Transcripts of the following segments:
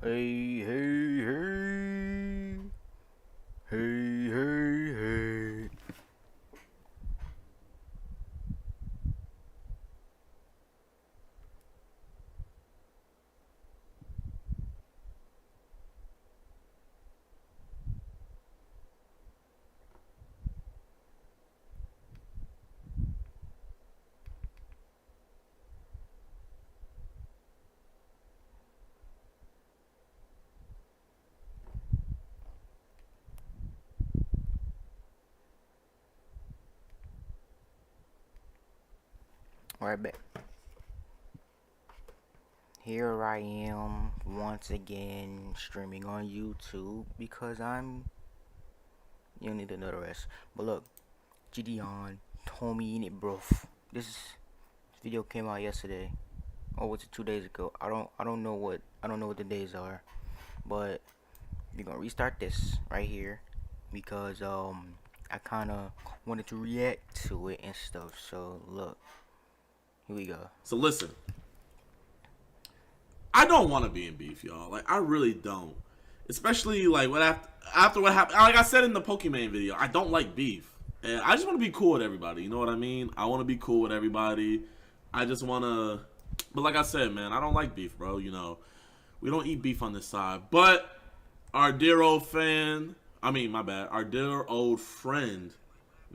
Hey, hey, hey. Hey, hey, hey. Right back. Here I am once again streaming on YouTube because you need to know the rest. But look, Gideon told me in it, bro. This video came out yesterday, or was it 2 days ago? I don't know what the days are, but we're gonna restart this right here because I kind of wanted to react to it and stuff. So look, here we go. So listen, I don't want to be in beef, y'all. Like, I really don't. Especially like after what happened. Like I said in the Pokemon video, I don't like beef, and I just want to be cool with everybody. You know what I mean? I want to be cool with everybody. I just want to. But like I said, man, I don't like beef, bro. You know, we don't eat beef on this side. But our dear old fan, my bad, our dear old friend,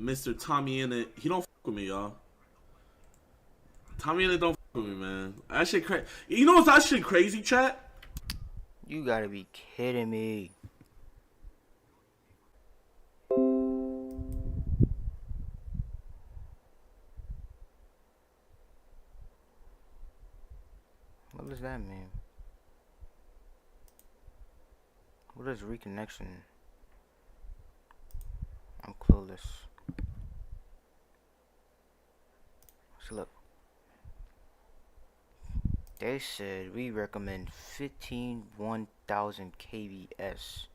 Mr. Tommy Innit, he don't fuck with me, y'all. Tommy Innit don't fuck with me, man. That shit crazy. You know what's that shit crazy, chat? You gotta be kidding me. What does that mean? What is reconnection? I'm clueless. So look. They said we recommend 1000 kbs.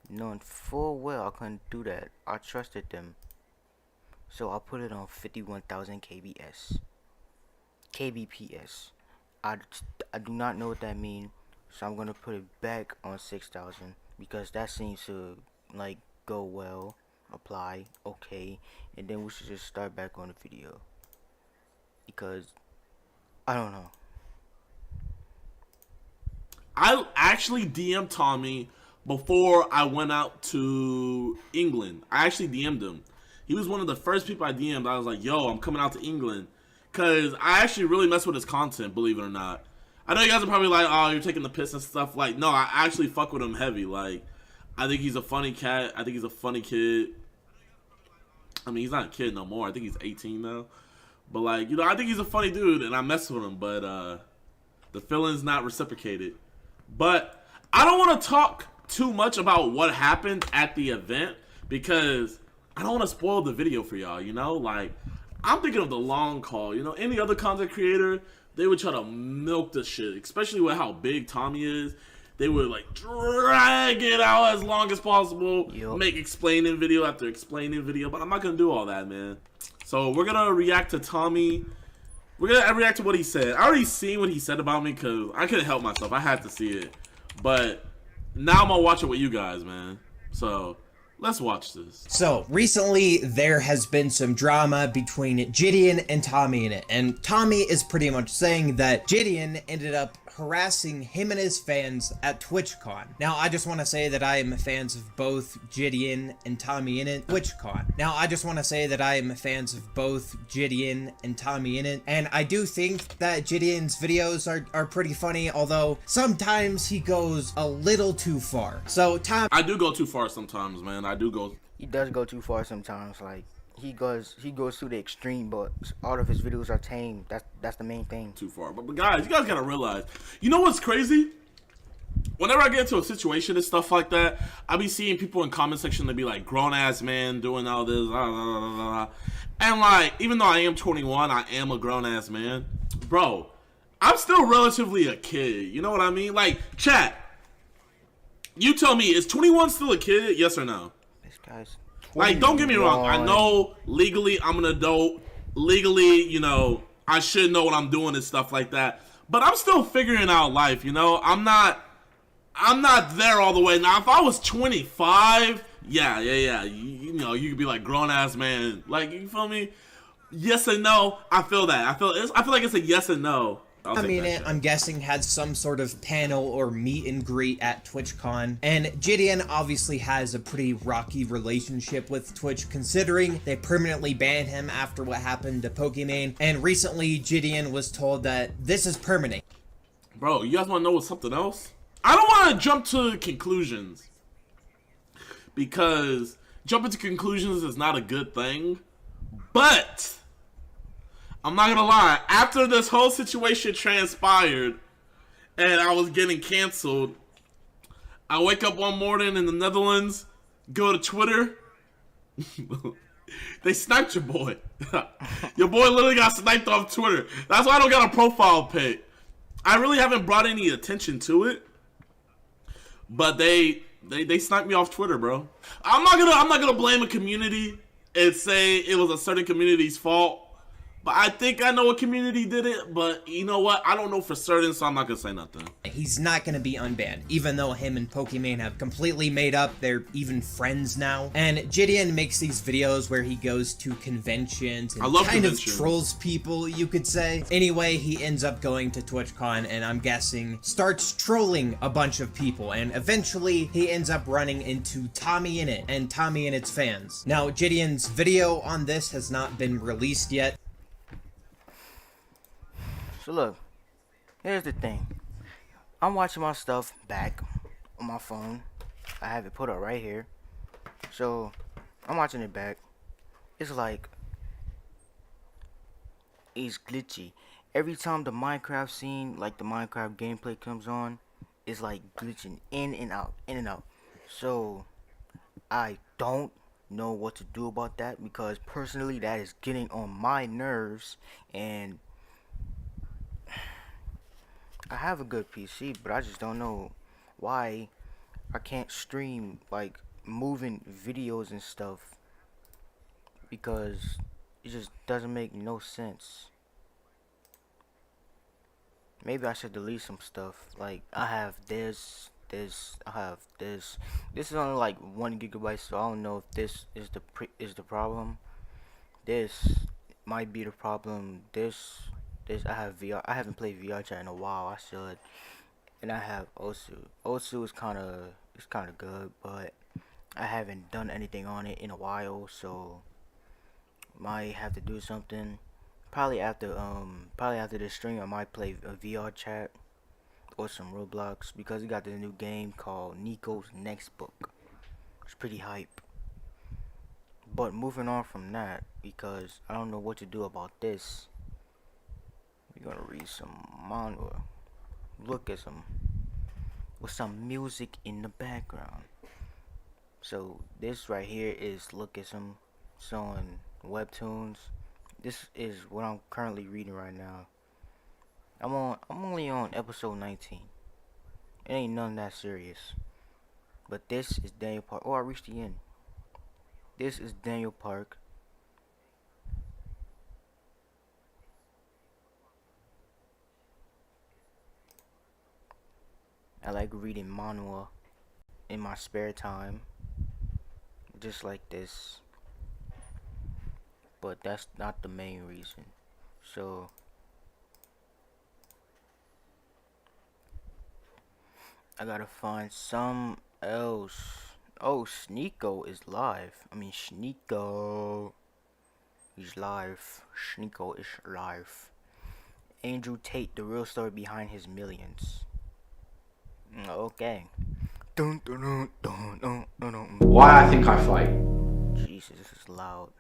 Knowing full well I couldn't do that. I trusted them. So I put it on 51,000 kbs. kbps. I do not know what that means. So I'm gonna put it back on 6,000 because that seems to like go well. Apply, okay, and then we should just start back on the video because I don't know. I actually DM'd Tommy before I went out to England. I actually DM'd him. He was one of the first people I DM'd. I was like, yo, I'm coming out to England. Because I actually really mess with his content, believe it or not. I know you guys are probably like, oh, you're taking the piss and stuff. Like, no, I actually fuck with him heavy. Like, I think he's a funny cat. I think he's a funny kid. I mean, he's not a kid no more. I think he's 18 now. But, like, you know, I think he's a funny dude, and I mess with him. But the feeling's not reciprocated. But I don't want to talk too much about what happened at the event because I don't want to spoil the video for y'all, you know? Like, I'm thinking of the long haul, you know? Any other content creator, they would try to milk the shit, especially with how big Tommy is. They would, like, drag it out as long as possible, make explaining video after explaining video, but I'm not going to do all that, man. So we're going to react to Tommy. We're going to react to what he said. I already seen what he said about me because I couldn't help myself. I had to see it. But now I'm going to watch it with you guys, man. So let's watch this. So recently there has been some drama between Gideon and Tommy in it. And Tommy is pretty much saying that Gideon ended up harassing him and his fans at TwitchCon. Now, I just want to say that I am fans of both Gideon and Tommy in it. TwitchCon. Now, I just want to say that I am fans of both Gideon and Tommy in it. And I do think that Gideon's videos are pretty funny, although sometimes he goes a little too far. So, I do go too far sometimes, man. I do go. He does go too far sometimes. Like, he goes to the extreme, but all of his videos are tame. That's the main thing. Too far. But guys, you guys gotta realize, you know what's crazy? Whenever I get into a situation and stuff like that, I be seeing people in comment section that be like, grown ass man doing all this, blah, blah, blah, blah. And like, even though I am 21, I am a grown ass man. Bro, I'm still relatively a kid. You know what I mean? Like, chat, you tell me, is 21 still a kid? Yes or no? This guy's 21. Like, don't get me wrong. I know legally I'm an adult. Legally, you know, I should know what I'm doing and stuff like that. But I'm still figuring out life, you know? I'm not I'm not there all the way. Now, if I was 25, yeah. You know, you could be like grown ass man. Like, you feel me? Yes and no. I feel that. I feel like it's a yes and no. I'm guessing had some sort of panel or meet and greet at TwitchCon, and Gideon obviously has a pretty rocky relationship with Twitch, considering they permanently banned him after what happened to Pokimane, and recently Gideon was told that this is permanent. Bro, you guys want to know what's something else? I don't want to jump to conclusions, because jumping to conclusions is not a good thing, but I'm not gonna lie, after this whole situation transpired and I was getting canceled, I wake up one morning in the Netherlands, go to Twitter, they sniped your boy. Your boy literally got sniped off Twitter. That's why I don't got a profile pic. I really haven't brought any attention to it, but they sniped me off Twitter, bro. I'm not gonna blame a community and say it was a certain community's fault. But I think I know what community did it, but you know what? I don't know for certain, so I'm not going to say nothing. He's not going to be unbanned, even though him and Pokimane have completely made up. They're even friends now. And Gideon makes these videos where he goes to conventions and kind of trolls people, you could say. Anyway, he ends up going to TwitchCon and I'm guessing starts trolling a bunch of people. And eventually he ends up running into TommyInnit and TommyInnit's fans. Now, Gideon's video on this has not been released yet. So look, here's the thing. I'm watching my stuff back on my phone. I have it put up right here. So I'm watching it back. It's like it's glitchy. Every time the Minecraft scene, like the Minecraft gameplay comes on, it's like glitching in and out, in and out. So I don't know what to do about that, because personally that is getting on my nerves, and I have a good PC, but I just don't know why I can't stream like moving videos and stuff, because it just doesn't make no sense. Maybe I should delete some stuff. Like, I have this, I have this. This is only like 1 gigabyte, so I don't know if this is the problem. This might be the problem. This I have VR. I haven't played VR chat in a while. I should. And I have Osu. Osu is kind of good, but I haven't done anything on it in a while, so might have to do something. Probably after this stream, I might play a VR chat or some Roblox, because we got this new game called Nico's Next Book. It's pretty hype. But moving on from that, because I don't know what to do about this. We're gonna read some manga. Look at some music in the background. So this right here is Lookism, showing webtoons. This is what I'm currently reading right now. I'm only on episode 19. It ain't none that serious. But this is Daniel Park. Oh, I reached the end. This is Daniel Park. I like reading manhwa in my spare time, just like this, but that's not the main reason. So I gotta find some else. Oh, Sneeko is live. Sneeko is live. Sneeko is live. Andrew Tate, the real story behind his millions. Okay. Why I think I fight. Jesus, this is loud.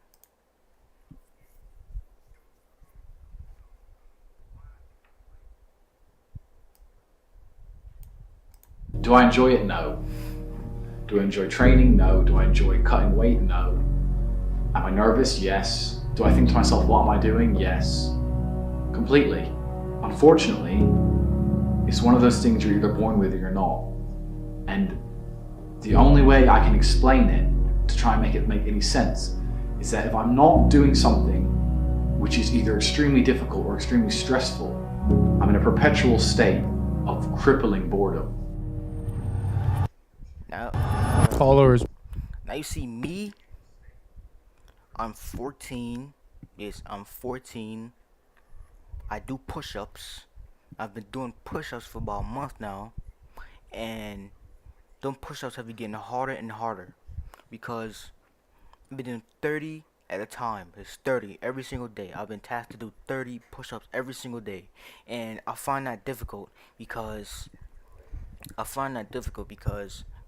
Do I enjoy it? No. Do I enjoy training? No. Do I enjoy cutting weight? No. Am I nervous? Yes. Do I think to myself, what am I doing? Yes. Completely. Unfortunately, it's one of those things you're either born with or you're not. And the only way I can explain it, to try and make it make any sense, is that if I'm not doing something which is either extremely difficult or extremely stressful, I'm in a perpetual state of crippling boredom. followers. Now you see me, I'm 14. Yes, I'm 14. I do push-ups. I've been doing push-ups for about a month now, and them push-ups have been getting harder and harder because I've been doing 30 at a time. It's 30 every single day. I've been tasked to do 30 push-ups every single day, and I find that difficult because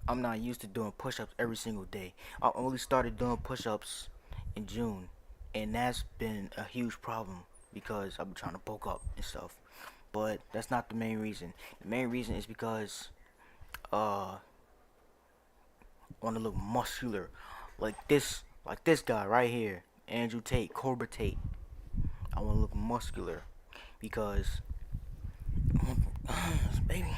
I'm not used to doing push-ups every single day. I only started doing push-ups in June, and that's been a huge problem because I've been trying to bulk up and stuff. But that's not the main reason. The main reason is because I want to look muscular, like this guy right here, Andrew Tate, Cobra Tate. I want to look muscular because baby,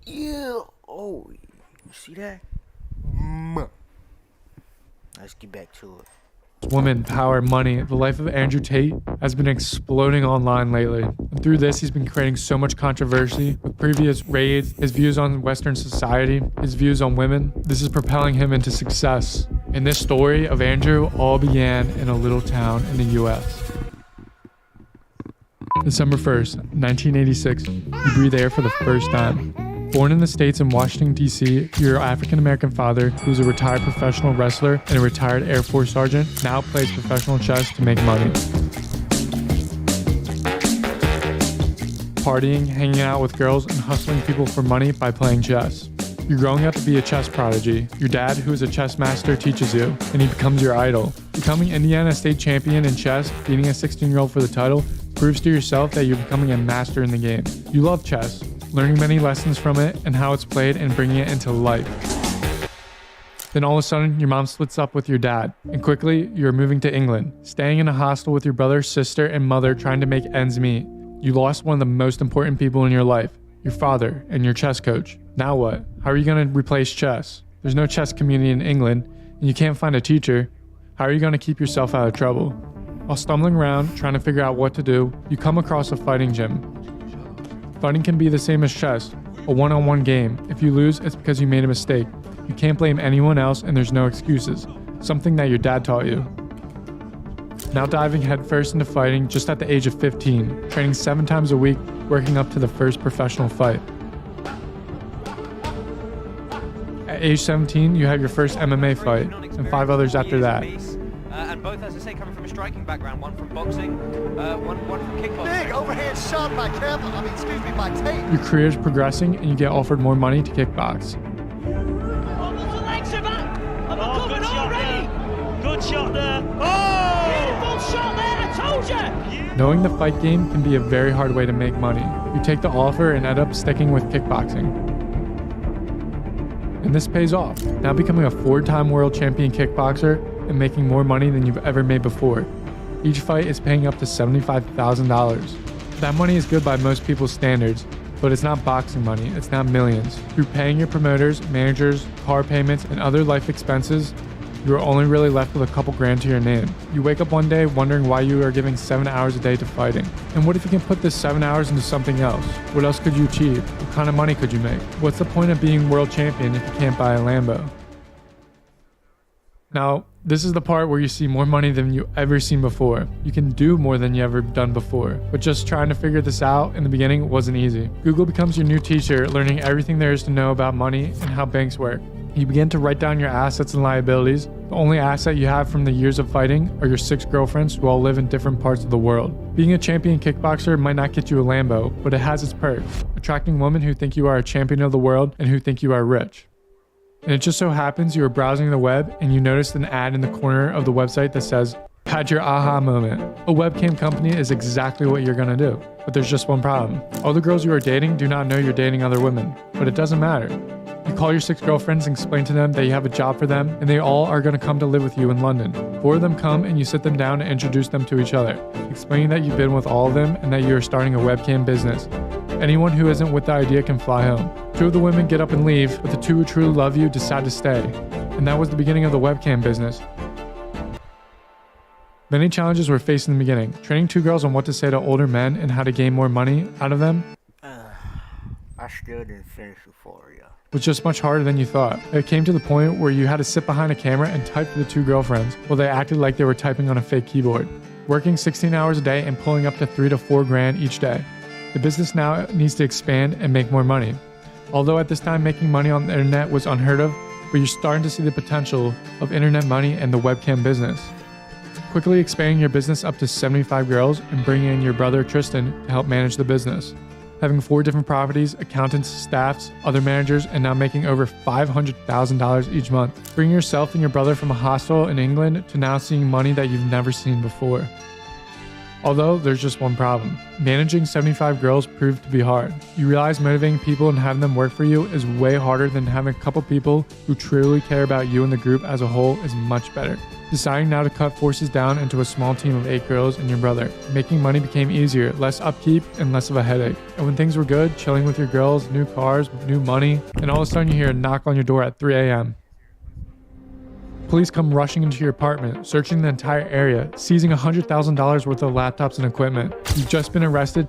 yeah. Oh, you see that? Let's get back to it. Women, power, money. The life of Andrew Tate has been exploding online lately. And through this, he's been creating so much controversy with previous raids, his views on Western society, his views on women. This is propelling him into success. And this story of Andrew all began in a little town in the US. December 1st, 1986, you breathe air for the first time. Born in the States in Washington, D.C., your African-American father, who's a retired professional wrestler and a retired Air Force sergeant, now plays professional chess to make money. Partying, hanging out with girls, and hustling people for money by playing chess. You're growing up to be a chess prodigy. Your dad, who is a chess master, teaches you, and he becomes your idol. Becoming Indiana state champion in chess, beating a 16-year-old for the title, proves to yourself that you're becoming a master in the game. You love chess, learning many lessons from it and how it's played and bringing it into life. Then all of a sudden, your mom splits up with your dad, and quickly, you're moving to England, staying in a hostel with your brother, sister, and mother trying to make ends meet. You lost one of the most important people in your life, your father and your chess coach. Now what? How are you going to replace chess? There's no chess community in England, and you can't find a teacher. How are you going to keep yourself out of trouble? While stumbling around, trying to figure out what to do, you come across a fighting gym. Fighting can be the same as chess, a one-on-one game. If you lose, it's because you made a mistake. You can't blame anyone else and there's no excuses. Something that your dad taught you. Now diving headfirst into fighting just at the age of 15, training 7 times a week, working up to the first professional fight. At age 17, you have your first MMA fight, and 5 others after that. And both, as I say, coming from a striking background, one from boxing, one from kickboxing. Big overhand shot by Tate. Your career is progressing and you get offered more money to kickbox. Good shot there. Oh! Beautiful shot there, I told you! Knowing the fight game can be a very hard way to make money. You take the offer and end up sticking with kickboxing. And this pays off, now becoming a 4-time world champion kickboxer and making more money than you've ever made before. Each fight is paying up to $75,000. That money is good by most people's standards, but it's not boxing money, it's not millions. Through paying your promoters, managers, car payments, and other life expenses, you are only really left with a couple grand to your name. You wake up one day wondering why you are giving 7 hours a day to fighting. And what if you can put this 7 hours into something else? What else could you achieve? What kind of money could you make? What's the point of being world champion if you can't buy a Lambo? Now, this is the part where you see more money than you ever seen before. You can do more than you ever done before. But just trying to figure this out in the beginning wasn't easy. Google becomes your new teacher, learning everything there is to know about money and how banks work. You begin to write down your assets and liabilities. The only asset you have from the years of fighting are your 6 girlfriends who all live in different parts of the world. Being a champion kickboxer might not get you a Lambo, but it has its perks, attracting women who think you are a champion of the world and who think you are rich. And it just so happens you are browsing the web and you noticed an ad in the corner of the website that says, "Had your aha moment. A webcam company is exactly what you're gonna do. But there's just one problem. All the girls you are dating do not know you're dating other women. But it doesn't matter. You call your 6 girlfriends and explain to them that you have a job for them and they all are gonna come to live with you in London. 4 of them come and you sit them down and introduce them to each other, explaining that you've been with all of them and that you are starting a webcam business. Anyone who isn't with the idea can fly home. 2 of the women get up and leave, but the 2 who truly love you decide to stay. And that was the beginning of the webcam business. Many challenges were faced in the beginning. Training 2 girls on what to say to older men and how to gain more money out of them. I I still didn't finish Euphoria. Was just much harder than you thought. It came to the point where you had to sit behind a camera and type for the two girlfriends while they acted like they were typing on a fake keyboard. Working 16 hours a day and pulling up to $3 to $4 grand each day. The business now needs to expand and make more money. Although at this time making money on the internet was unheard of, but you're starting to see the potential of internet money and the webcam business. Quickly expanding your business up to 75 girls and bringing in your brother Tristan to help manage the business. Having 4 different properties, accountants, staffs, other managers, and now making over $500,000 each month. Bringing yourself and your brother from a hostel in England to now seeing money that you've never seen before. Although, there's just one problem. Managing 75 girls proved to be hard. You realize motivating people and having them work for you is way harder than having a couple people who truly care about you and the group as a whole is much better. Deciding now to cut forces down into a small team of 8 girls and your brother. Making money became easier, less upkeep, and less of a headache. And when things were good, chilling with your girls, new cars, new money, and all of a sudden you hear a knock on your door at 3 a.m. Police come rushing into your apartment, searching the entire area, seizing $100,000 worth of laptops and equipment. You've just been arrested.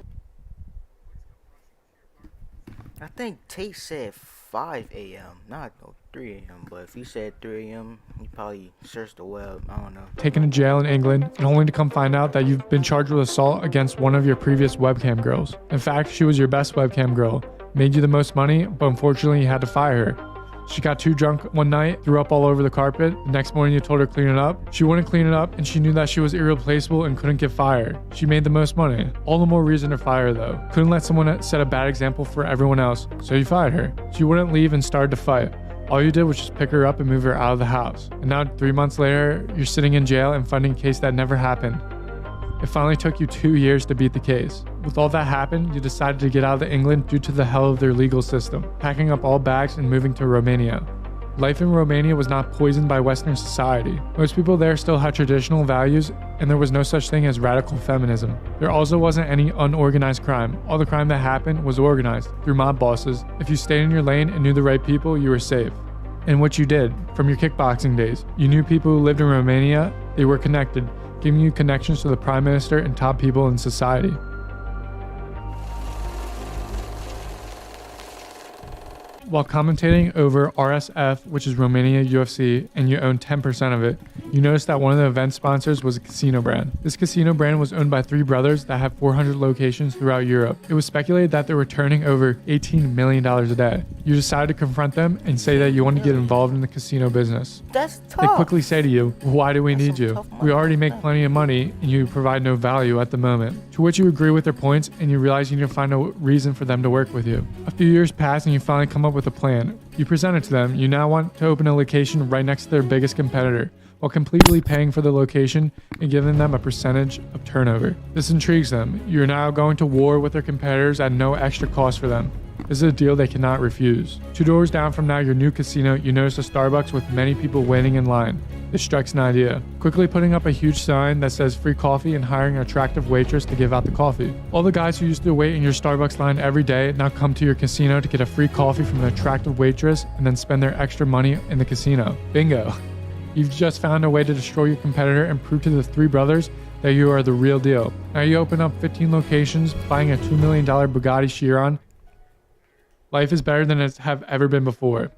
I think Tate said 5 a.m. not 3 a.m. But if he said 3 a.m., he probably searched the web. I don't know. Taken to jail in England, and only to come find out that you've been charged with assault against one of your previous webcam girls. In fact, she was your best webcam girl, made you the most money, but unfortunately you had to fire her. She got too drunk one night, threw up all over the carpet. The next morning you told her to clean it up. She wouldn't clean it up, and she knew that she was irreplaceable and couldn't get fired. She made the most money. All the more reason to fire her though. Couldn't let someone set a bad example for everyone else, so you fired her. She wouldn't leave and started to fight. All you did was just pick her up and move her out of the house. And now 3 months later, you're sitting in jail and fighting a case that never happened. It finally took you 2 years to beat the case. With all that happened, you decided to get out of England due to the hell of their legal system, packing up all bags and moving to Romania. Life in Romania was not poisoned by Western society. Most people there still had traditional values, and there was no such thing as radical feminism. There also wasn't any unorganized crime. All the crime that happened was organized, through mob bosses. If you stayed in your lane and knew the right people, you were safe. And what you did, from your kickboxing days, you knew people who lived in Romania, they were connected, giving you connections to the Prime Minister and top people in society. While commentating over RSF, which is Romania UFC, and you own 10% of it, you noticed that one of the event sponsors was a casino brand. This casino brand was owned by 3 brothers that have 400 locations throughout Europe. It was speculated that they were turning over $18 million a day. You decided to confront them and say that you want to get involved in the casino business. That's tough. They quickly say to you, why do we need you? tough We already make plenty of money and you provide no value at the moment. To which you agree with their points and you realize you need to find a reason for them to work with you. A few years pass and you finally come up with a plan. You present it to them. You now want to open a location right next to their biggest competitor, while completely paying for the location and giving them a percentage of turnover. This intrigues them. You're now going to war with their competitors at no extra cost for them. This is a deal they cannot refuse. 2 doors down from now, your new casino, you notice a Starbucks with many people waiting in line. This strikes an idea. Quickly putting up a huge sign that says free coffee and hiring an attractive waitress to give out the coffee. All the guys who used to wait in your Starbucks line every day now come to your casino to get a free coffee from an attractive waitress and then spend their extra money in the casino. Bingo. You've just found a way to destroy your competitor and prove to the 3 brothers that you are the real deal. Now you open up 15 locations, buying a $2 million Bugatti Chiron. Life is better than it's have ever been before.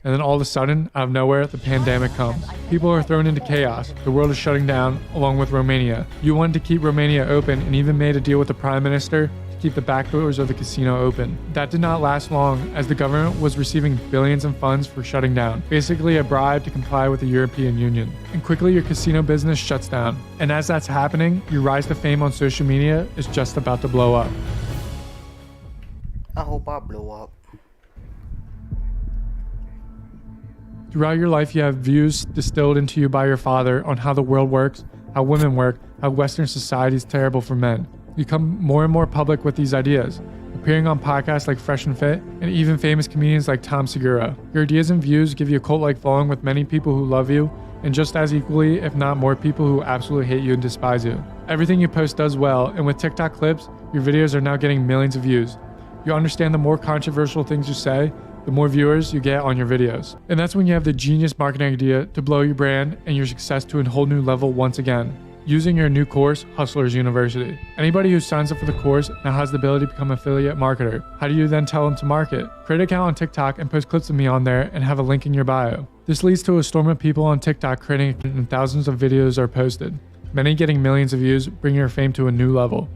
And then all of a sudden, out of nowhere, the pandemic comes. People are thrown into chaos. The world is shutting down, along with Romania. You wanted to keep Romania open and even made a deal with the Prime Minister to keep the back doors of the casino open. That did not last long, as the government was receiving billions in funds for shutting down, basically a bribe to comply with the European Union. And quickly your casino business shuts down. And as that's happening, your rise to fame on social media is just about to blow up. I hope I blow up. Throughout your life, you have views distilled into you by your father on how the world works, how women work, how Western society is terrible for men. You become more and more public with these ideas, appearing on podcasts like Fresh and Fit, and even famous comedians like Tom Segura. Your ideas and views give you a cult-like following with many people who love you, and just as equally, if not more, people who absolutely hate you and despise you. Everything you post does well, and with TikTok clips, your videos are now getting millions of views. You understand the more controversial things you say, the more viewers you get on your videos. And that's when you have the genius marketing idea to blow your brand and your success to a whole new level once again. using your new course, Hustlers University. Anybody who signs up for the course now has the ability to become an affiliate marketer. How do you then tell them to market? Create an account on TikTok and post clips of me on there and have a link in your bio. This leads to a storm of people on TikTok creating and thousands of videos are posted, many getting millions of views, bringing your fame to a new level.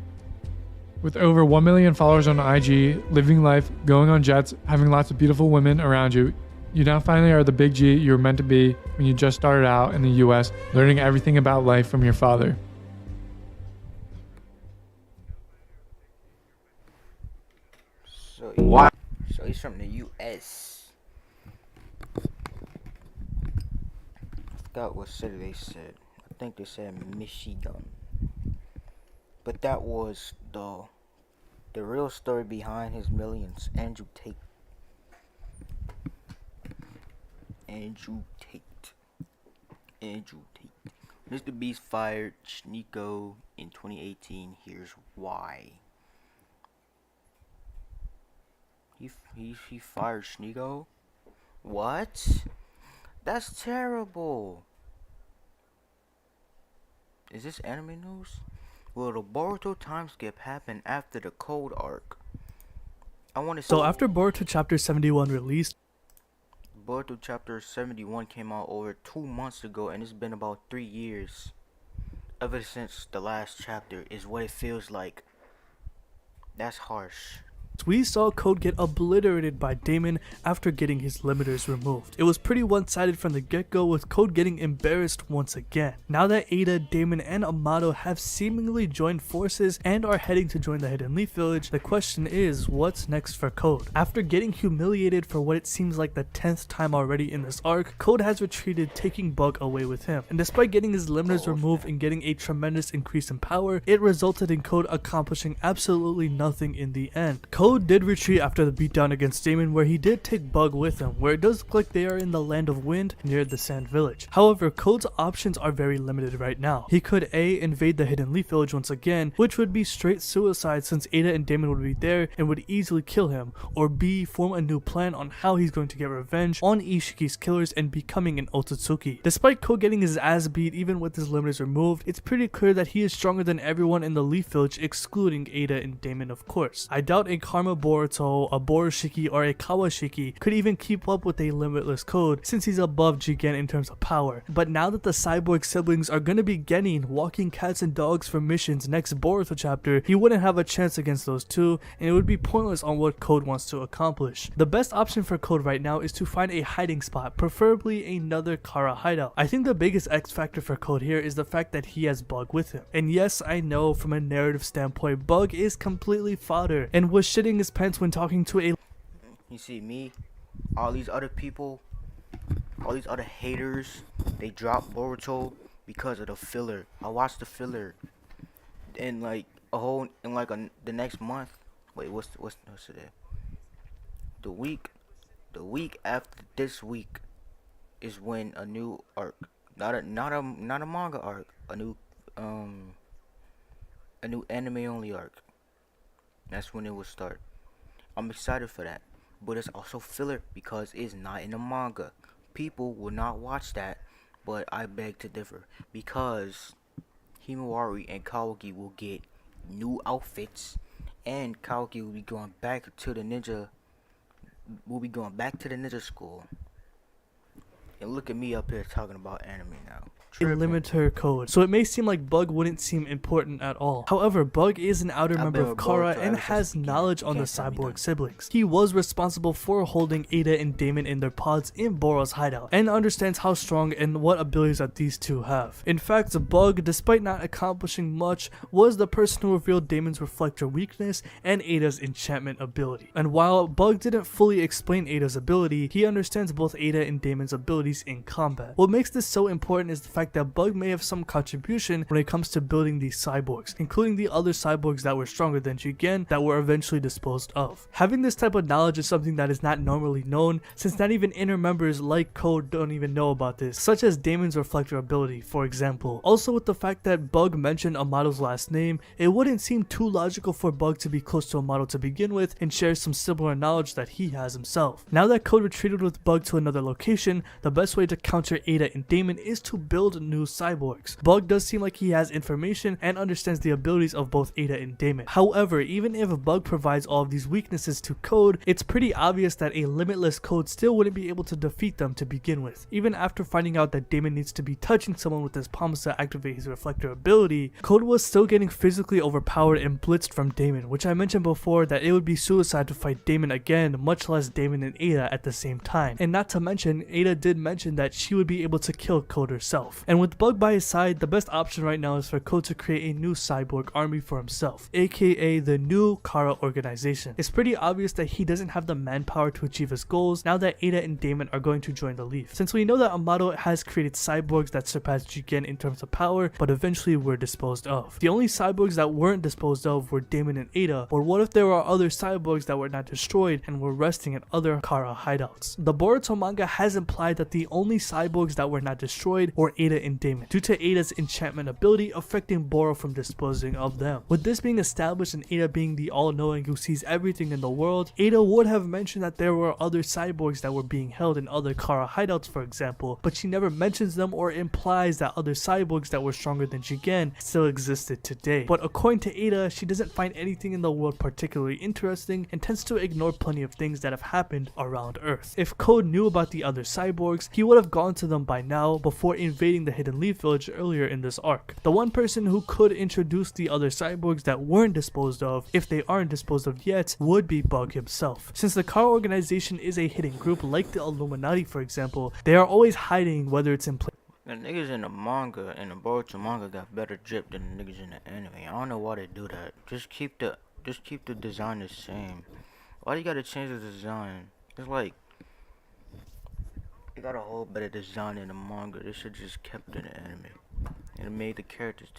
With over 1 million followers on IG, living life, going on jets, having lots of beautiful women around you, you now finally are the big G you were meant to be when you just started out in the US, learning everything about life from your father. So he's from the US. I forgot what city they said. I think they said Michigan. But that was the real story behind his millions. Andrew Tate. Mr. Beast fired Sneeko in 2018. Here's why. He fired Sneeko? What? That's terrible. Is this anime news? Will the Boruto time skip happen after the Code arc? I want to see. So after Boruto Chapter 71 released, Boruto Chapter 71 came out over 2 months ago, and it's been about 3 years. Ever since the last chapter is what it feels like. That's harsh. we saw Code get obliterated by Damon after getting his limiters removed. It was pretty one-sided from the get-go, with Code getting embarrassed once again. Now that Ada, Damon, and Amato have seemingly joined forces and are heading to join the Hidden Leaf Village, the question is, what's next for Code? After getting humiliated for what it seems like the 10th time already in this arc, Code has retreated, taking Bug away with him. And despite getting his limiters removed and getting a tremendous increase in power, it resulted in Code accomplishing absolutely nothing in the end. Code did retreat after the beatdown against Damon, where he did take Bug with him, where it does look like they are in the Land of Wind near the Sand Village. However, Code's options are very limited right now. He could A, invade the Hidden Leaf Village once again, which would be straight suicide since Ada and Damon would be there and would easily kill him, or B, form a new plan on how he's going to get revenge on Ishiki's killers and becoming an Otsutsuki. Despite Code getting his ass beat even with his limiters removed, it's pretty clear that he is stronger than everyone in the Leaf Village, excluding Ada and Damon, of course. I doubt a Karma Boruto, a Borushiki, or a Kawashiki could even keep up with a limitless Code, since he's above Jigen in terms of power. But now that the cyborg siblings are gonna be getting walking cats and dogs for missions next Boruto chapter, he wouldn't have a chance against those two, and it would be pointless on what Code wants to accomplish. The best option for Code right now is to find a hiding spot, preferably another Kara hideout. I think the biggest X factor for Code here is the fact that he has Bug with him. And yes, I know from a narrative standpoint, Bug is completely fodder and was shitting his pants when talking to a— You see me, all these other people, all these other haters, they dropped Boruto because of the filler. I watched the filler in like the next month. Wait, what's today? The week after this week is when a new arc, not a manga arc, a new anime only arc. That's when it will start. I'm excited for that, but it's also filler because it's not in the manga. People will not watch that, but I beg to differ, because Himawari and Kawaki will get new outfits, and Kawaki will be going back to the ninja. School. And look at me up here talking about anime now. limiter Code, so it may seem like Bug wouldn't seem important at all. However, Bug is an outer member of Kara and has knowledge on the cyborg siblings. He was responsible for holding Ada and Damon in their pods in Boro's hideout, and understands how strong and what abilities that these two have. In fact, Bug, despite not accomplishing much, was the person who revealed Damon's reflector weakness and Ada's enchantment ability. And while Bug didn't fully explain Ada's ability, he understands both Ada and Damon's abilities in combat. What makes this so important is the fact that Bug may have some contribution when it comes to building these cyborgs, including the other cyborgs that were stronger than Jigen that were eventually disposed of. Having this type of knowledge is something that is not normally known, since not even inner members like Code don't even know about this, such as Damon's reflector ability, for example. Also, with the fact that Bug mentioned Amato's last name, it wouldn't seem too logical for Bug to be close to Amato to begin with and share some similar knowledge that he has himself. Now that Code retreated with Bug to another location, the best way to counter Ada and Damon is to build build new cyborgs. Bug does seem like he has information and understands the abilities of both Ada and Damon. However, even if Bug provides all of these weaknesses to Code, it's pretty obvious that a limitless Code still wouldn't be able to defeat them to begin with. Even after finding out that Damon needs to be touching someone with his palms to activate his reflector ability, Code was still getting physically overpowered and blitzed from Damon, which I mentioned before that it would be suicide to fight Damon again, much less Damon and Ada at the same time. And not to mention, Ada did mention that she would be able to kill Code herself. And with Bug by his side, the best option right now is for Code to create a new cyborg army for himself, aka the new Kara organization. It's pretty obvious that he doesn't have the manpower to achieve his goals now that Ada and Damon are going to join the Leaf. Since we know that Amato has created cyborgs that surpass Jigen in terms of power, but eventually were disposed of. The only cyborgs that weren't disposed of were Damon and Ada, but what if there were other cyborgs that were not destroyed and were resting in other Kara hideouts? The Boruto manga has implied that the only cyborgs that were not destroyed were Ada and Damon, due to Ada's enchantment ability affecting Boro from disposing of them. With this being established and Ada being the all-knowing who sees everything in the world, Ada would have mentioned that there were other cyborgs that were being held in other Kara hideouts, for example, but she never mentions them or implies that other cyborgs that were stronger than Jigen still existed today. But according to Ada, she doesn't find anything in the world particularly interesting and tends to ignore plenty of things that have happened around Earth. If Code knew about the other cyborgs, he would have gone to them by now before invading the Hidden Leaf Village earlier in this arc. The one person who could introduce the other cyborgs that weren't disposed of, if they aren't disposed of yet, would be Bug himself. Since the Kara organization is a hidden group like the Illuminati, for example, they are always hiding, whether it's in The niggas in the manga and the Boruto manga got better drip than the niggas in the anime. I don't know why they do that. Just keep the design the same. Why you gotta change the design? It's like you got a whole better design in the manga. They should just kept it in the anime. It made the characters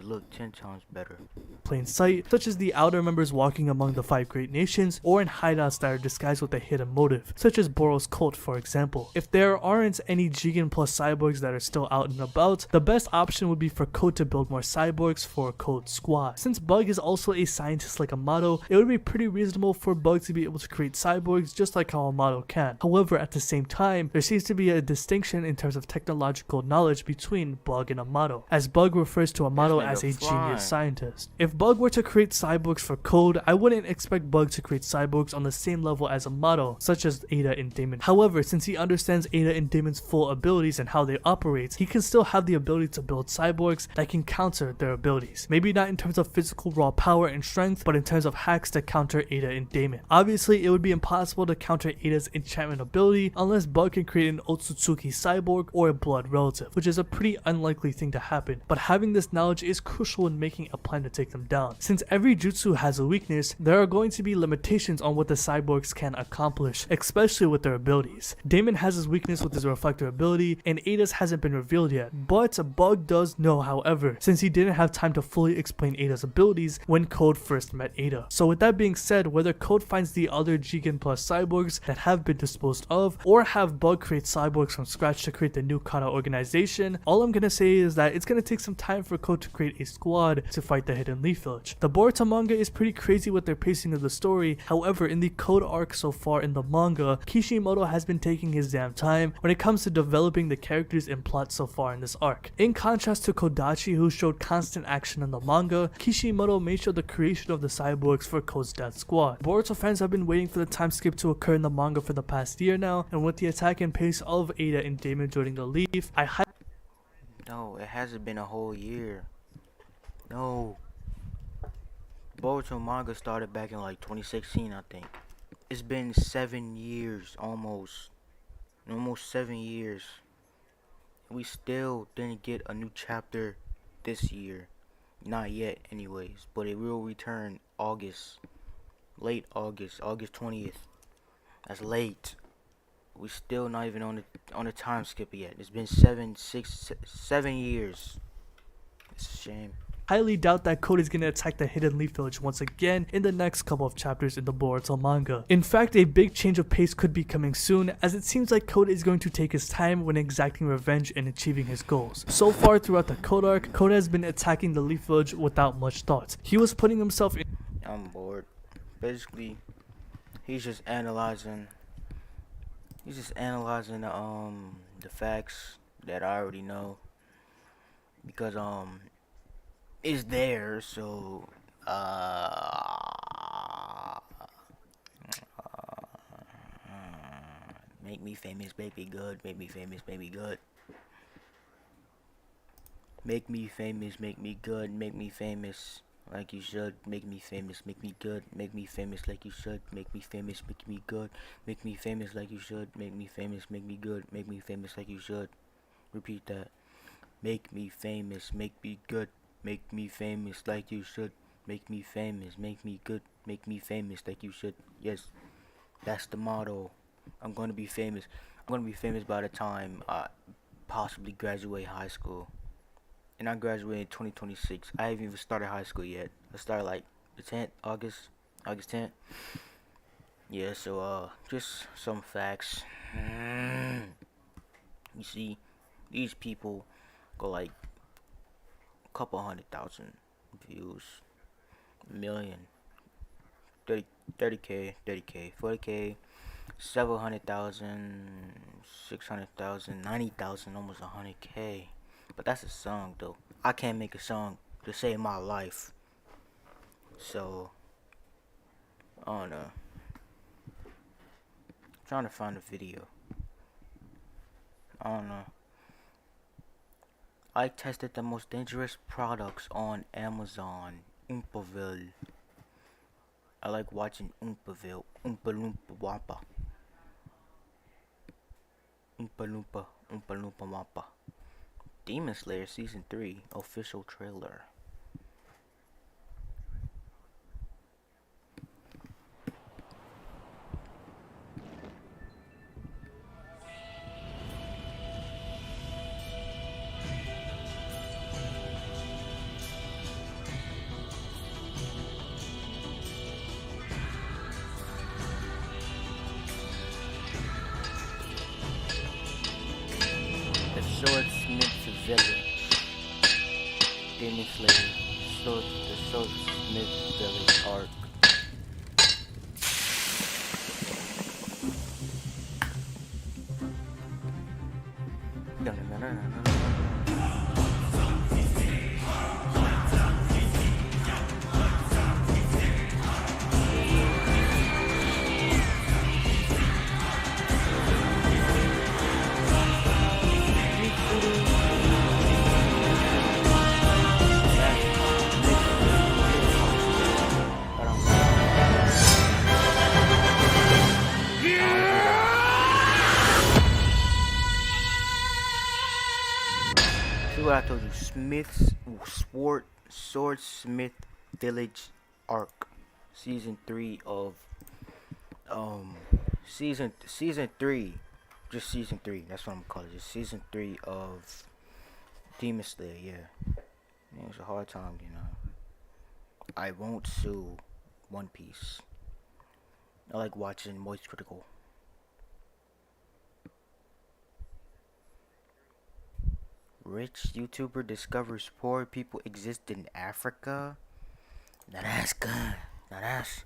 look 10 times better. Plain sight, such as the outer members walking among the 5 great nations, or in hideouts that are disguised with a hidden motive, such as Boro's cult, for example. If there aren't any Jigen plus cyborgs that are still out and about, the best option would be for Code to build more cyborgs for Code's squad. Since Bug is also a scientist like Amato, it would be pretty reasonable for Bug to be able to create cyborgs just like how Amato can. However, at the same time, there seems to be a distinction in terms of technological knowledge between Bug and Amato, as Bug refers to Amato as a genius scientist. If Bug were to create cyborgs for Code, I wouldn't expect Bug to create cyborgs on the same level as Amato, such as Ada and Damon. However, since he understands Ada and Damon's full abilities and how they operate, he can still have the ability to build cyborgs that can counter their abilities. Maybe not in terms of physical raw power and strength, but in terms of hacks to counter Ada and Damon. Obviously, it would be impossible to counter Ada's enchantment ability unless Bug can create an Otsutsuki cyborg or a blood relative, which is a pretty unlikely thing to happen, but having this knowledge is crucial in making a plan to take them down. Since every jutsu has a weakness, there are going to be limitations on what the cyborgs can accomplish, especially with their abilities. Damon has his weakness with his reflector ability, and Ada's hasn't been revealed yet, but Bug does know, however, since he didn't have time to fully explain Ada's abilities when Code first met Ada. So with that being said, whether Code finds the other Jigen plus cyborgs that have been disposed of, or have Bug create cyborgs from scratch to create the new Kana organization, all I'm gonna say is that it's gonna take some time for Code to create a squad to fight the Hidden Leaf Village. The Boruto manga is pretty crazy with their pacing of the story. However, in the Code arc so far in the manga, Kishimoto has been taking his damn time when it comes to developing the characters and plot so far in this arc. In contrast to Kodachi, who showed constant action in the manga, Kishimoto made sure the creation of the cyborgs for Code's death squad. Boruto fans have been waiting for the time skip to occur in the manga for the past year now, and with the attack and pace of Ada and Damon joining the Leaf, No, it hasn't been a whole year. No. Boruto manga started back in like 2016, I think. It's been 7 years, almost 7 years. We still didn't get a new chapter this year. Not yet, anyways. But it will return late August 20th. That's late. We still not even on the time skip yet. It's been 7 years. It's a shame. Highly doubt that Code is going to attack the Hidden Leaf Village once again in the next couple of chapters in the Boruto manga. In fact, a big change of pace could be coming soon, as it seems like Code is going to take his time when exacting revenge and achieving his goals. So far throughout the Code arc, Code has been attacking the Leaf Village without much thought. He was putting himself in. I'm bored. Basically, he's just analyzing the facts, that I already know because it's there. So make me famous, make me good, make me famous, make me good. Make me famous, make me good, make me famous like you should. Make me famous, make me good, make me famous like you should. Make me famous, make me good, make me famous like you should. Make me famous, make me good, make me famous like you should. Repeat that. Make me famous, make me good, make me famous like you should. Make me famous, make me good, make me famous like you should. Yes, that's the motto. I'm gonna be famous. I'm gonna be famous by the time I possibly graduate high school. And I graduated in 2026. I haven't even started high school yet. I started like the 10th, August 10th. Yeah, so just some facts. You see, these people go like a couple 100,000 views, million, 30K, 40K, 700,000, 600,000, 90,000, almost 100K. But that's a song though. I can't make a song to save my life. So I don't know. Trying to find a video. I don't know. I tested the most dangerous products on Amazon. Oompaville. I like watching Oompaville. Oompa Loompa Wampa. Oompa Loompa. Oompa Loompa Wampa. Demon Slayer Season 3 official trailer. The Swordsmith Village. Demon Slayer. The Swordsmith Village arc. See what I told you? Swordsmith Village arc, season 3 of season 3, just season 3. That's what I'm calling it. Just season 3 of Demon Slayer. Yeah, it was a hard time, you know. I won't sue One Piece. I like watching Moist Critical. Rich YouTuber discovers poor people exist in Africa. Now that's good. Now that's...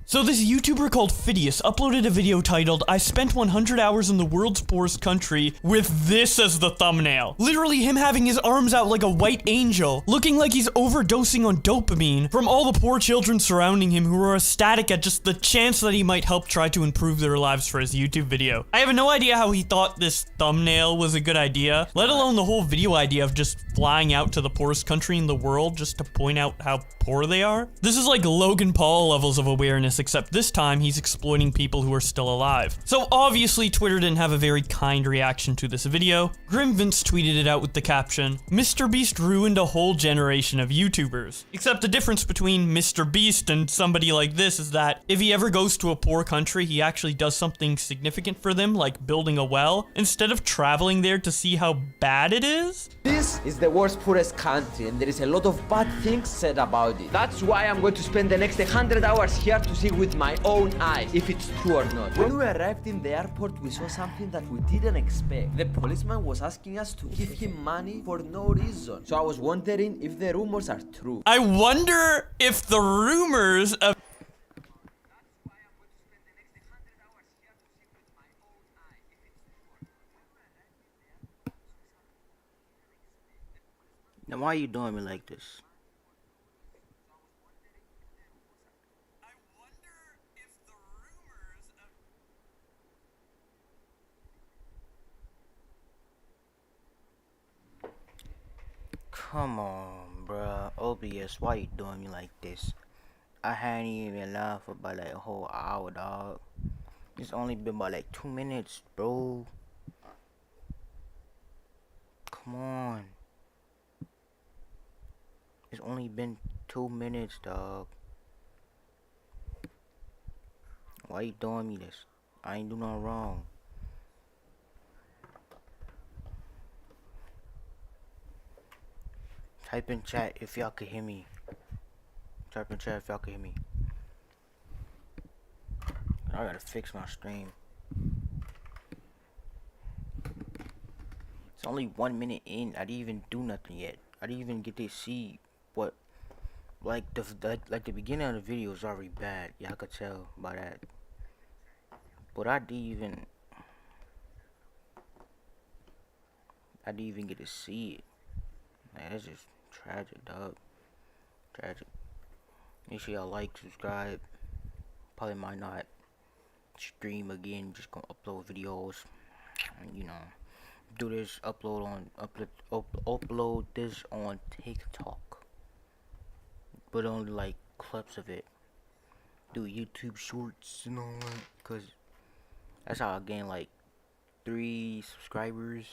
So this YouTuber called Phidias uploaded a video titled, "I spent 100 hours in the world's poorest country," with this as the thumbnail. Literally him having his arms out like a white angel, looking like he's overdosing on dopamine from all the poor children surrounding him who are ecstatic at just the chance that he might help try to improve their lives for his YouTube video. I have no idea how he thought this thumbnail was a good idea, let alone the whole video idea of just flying out to the poorest country in the world just to point out how poor they are. This is like Logan Paul levels of awareness, except this time he's exploiting people who are still alive. So obviously Twitter didn't have a very kind reaction to this video. Grim Vince tweeted it out with the caption, "Mr. Beast ruined a whole generation of YouTubers." Except the difference between Mr. Beast and somebody like this is that if he ever goes to a poor country, he actually does something significant for them, like building a well, instead of traveling there to see how bad it is. This is the world's poorest country, and there is a lot of bad things said about it. That's why I'm going to spend the next 100 hours here to see with my own eyes if it's true or not. When we arrived in the airport, we saw something that we didn't expect. The policeman was asking us to give him money for no reason. So I was wondering if the rumors are true. I wonder if the rumors of why you doing me like this? Come on, bruh. OBS, why you doing me like this? I hadn't even laughed for about like a whole hour, dog. It's only been about like 2 minutes, bro. Come on. It's only been 2 minutes, dog. Why you doing me this? I ain't do nothing wrong. Type in chat if y'all can hear me. Type in chat if y'all can hear me. I gotta fix my stream. It's only 1 minute in. I didn't even do nothing yet. I didn't even get to see what, like the beginning of the video is already bad. Y'all could tell by that. But I didn't even get to see it. Man, that's just tragic, dog. Tragic. Make sure y'all like, subscribe. Probably might not stream again. Just gonna upload videos. And, you know, do this. Upload this on TikTok. But only like clips of it. Do YouTube shorts and all that. Cause that's how I gain like 3 subscribers.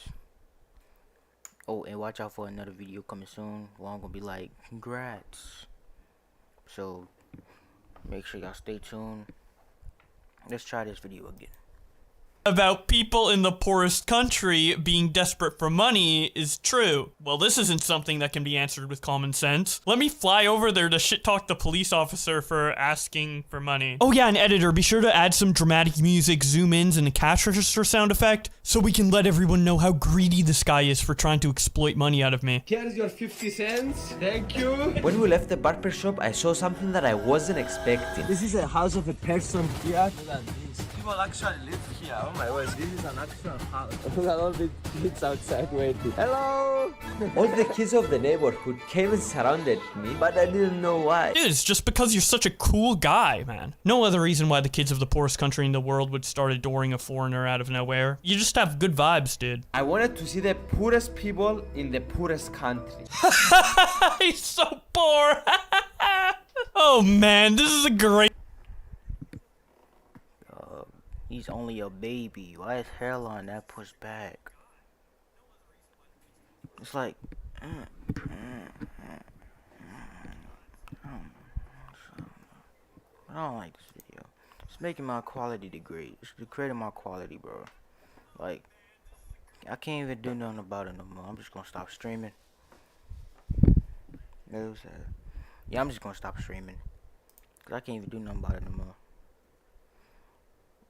Oh, and watch out for another video coming soon. Well, I'm gonna be like, congrats. So, make sure y'all stay tuned. Let's try this video again. About people in the poorest country being desperate for money is true. Well, this isn't something that can be answered with common sense. Let me fly over there to shit talk the police officer for asking for money. Oh yeah, and editor, be sure to add some dramatic music, zoom ins, and a cash register sound effect so we can let everyone know how greedy this guy is for trying to exploit money out of me. Here's your 50 cents. Thank you. When we left the barber shop, I saw something that I wasn't expecting. This is a house of a person here. Look at this. People actually live here. Oh my word, this is an actual house. Look at all the kids outside waiting. Hello! All the kids of the neighborhood came and surrounded me, but I didn't know why. It is just because you're such a cool guy, man. No other reason why the kids of the poorest country in the world would start adoring a foreigner out of nowhere. You just have good vibes, dude. I wanted to see the poorest people in the poorest country. He's so poor. Oh man, this is a great... He's only a baby. Why is hairline that pushed back? It's like, I don't like this video. It's making my quality degrade. It's degrading my quality, bro. Like, I can't even do nothing about it no more. I'm just gonna stop streaming. Yeah, I'm just gonna stop streaming. Cause I can't even do nothing about it no more.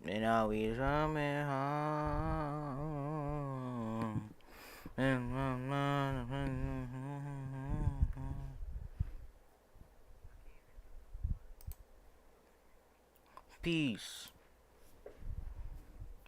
And now we coming home. Peace.